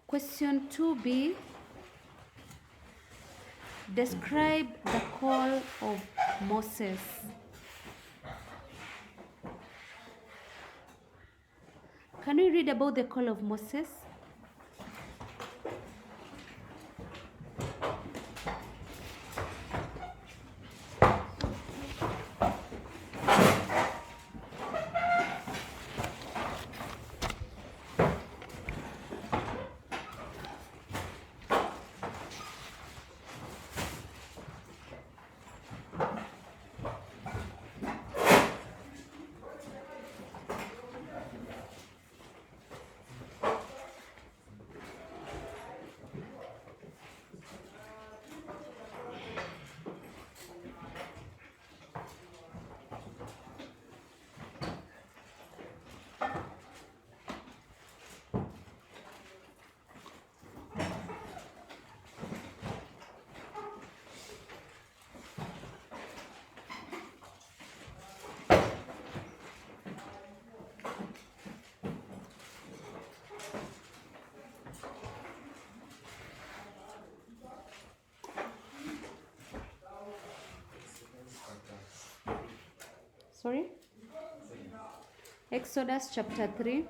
Question 2b. Describe the call of Moses. Can we read about the call of Moses? Sorry? Exodus chapter 3.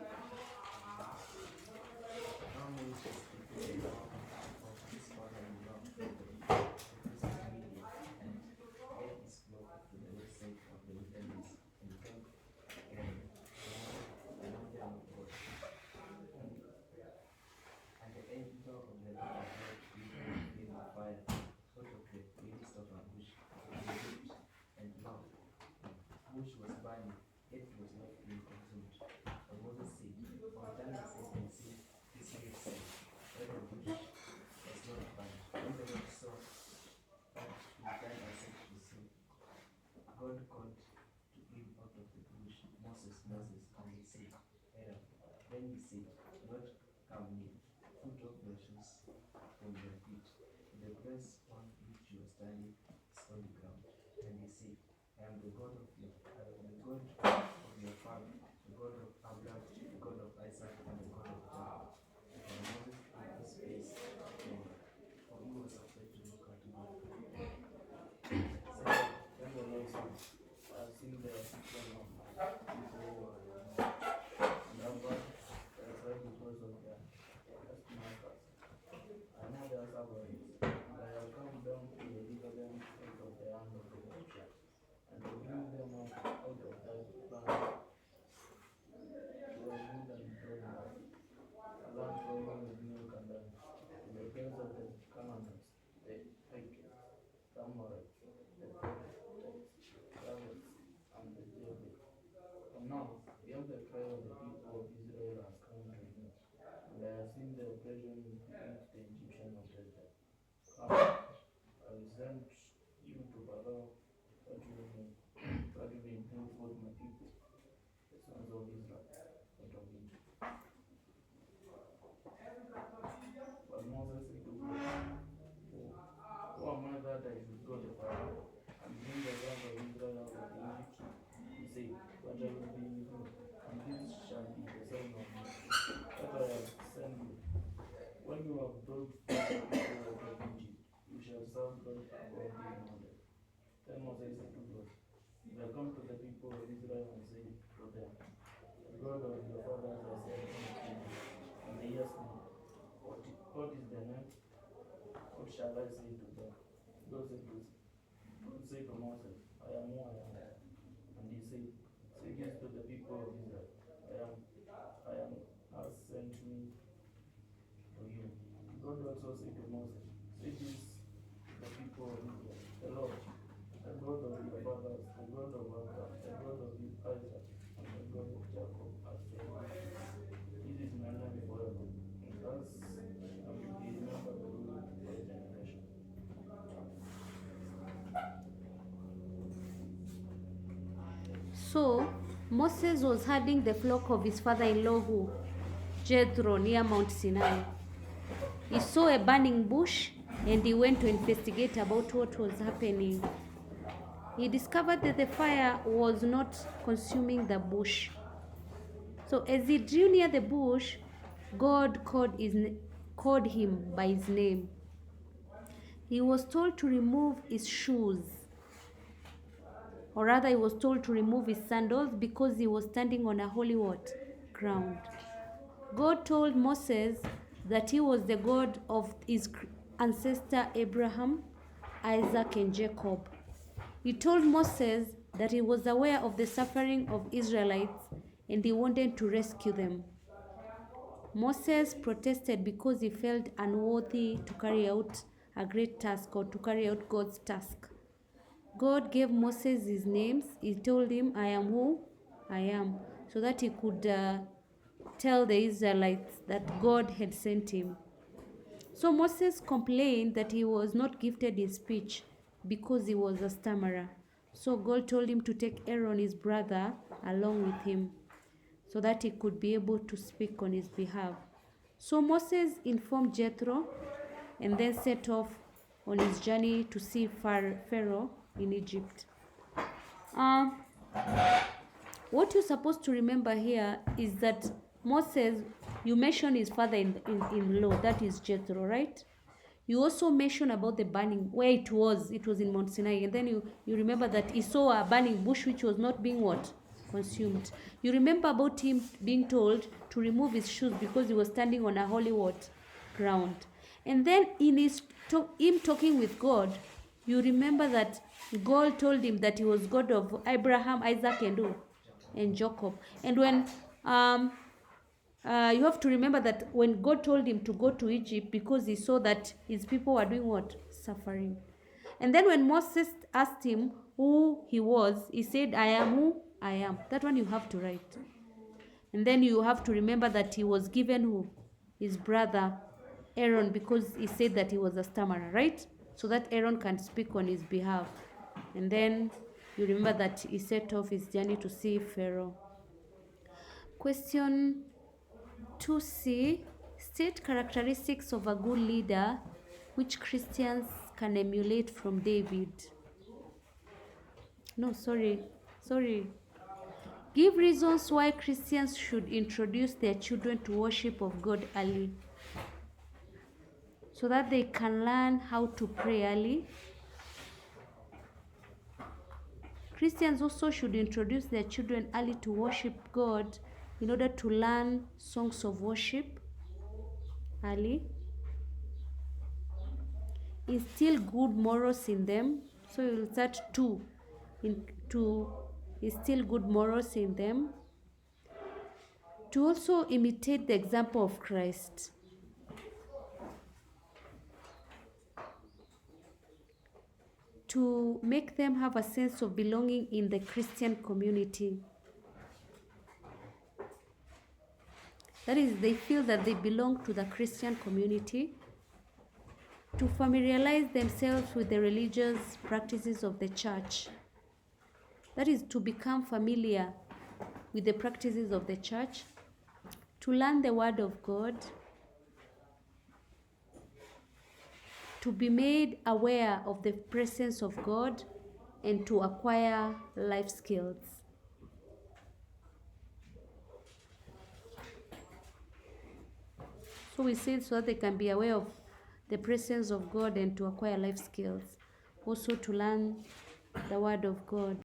So Moses was herding the flock of his father-in-law who Jethro near Mount Sinai. He saw a burning bush and he went to investigate about what was happening. He discovered that the fire was not consuming the bush. So as he drew near the bush, God called called him by his name. He was told to remove his shoes, or rather he was told to remove his sandals because he was standing on a holy what? Ground. God told Moses that he was the God of his ancestor Abraham, Isaac, and Jacob. He told Moses that he was aware of the suffering of Israelites and he wanted to rescue them. Moses protested because he felt unworthy to carry out a great task or to carry out God's task. God gave Moses his names. He told him, I am who I am, so that he could tell the Israelites that God had sent him. So Moses complained that he was not gifted in speech because he was a stammerer. So God told him to take Aaron, his brother, along with him so that he could be able to speak on his behalf. So Moses informed Jethro and then set off on his journey to see Pharaoh in Egypt. What you're supposed to remember here is that Moses, you mentioned his father-in-law, that is Jethro, right? You also mentioned about the burning, where it was in Mount Sinai, and then you remember that he saw a burning bush which was not being what? Consumed. You remember about him being told to remove his shoes because he was standing on a holy what? Ground. And then in him talking with God, you remember that God told him that he was God of Abraham, Isaac, and who? And Jacob. And when you have to remember that when God told him to go to Egypt because he saw that his people were doing what? Suffering. And then when Moses asked him who he was, he said, I am who I am. That one you have to write. And then you have to remember that he was given who? His brother Aaron, because he said that he was a stammerer, right? So that Aaron can speak on his behalf. And then you remember that he set off his journey to see Pharaoh. Question 2C. State characteristics of a good leader which Christians can emulate from David. No, sorry. Give reasons why Christians should introduce their children to worship of God early, so that they can learn how to pray early. Christians also should introduce their children early to worship God in order to learn songs of worship early. Instill good morals in them. So you will start to instill good morals in them. To also imitate the example of Christ. To make them have a sense of belonging in the Christian community. That is, they feel that they belong to the Christian community. To familiarize themselves with the religious practices of the church. That is, to become familiar with the practices of the church. To learn the word of God. To be made aware of the presence of God, and to acquire life skills. So we said so that they can be aware of the presence of God and to acquire life skills. Also to learn the word of God.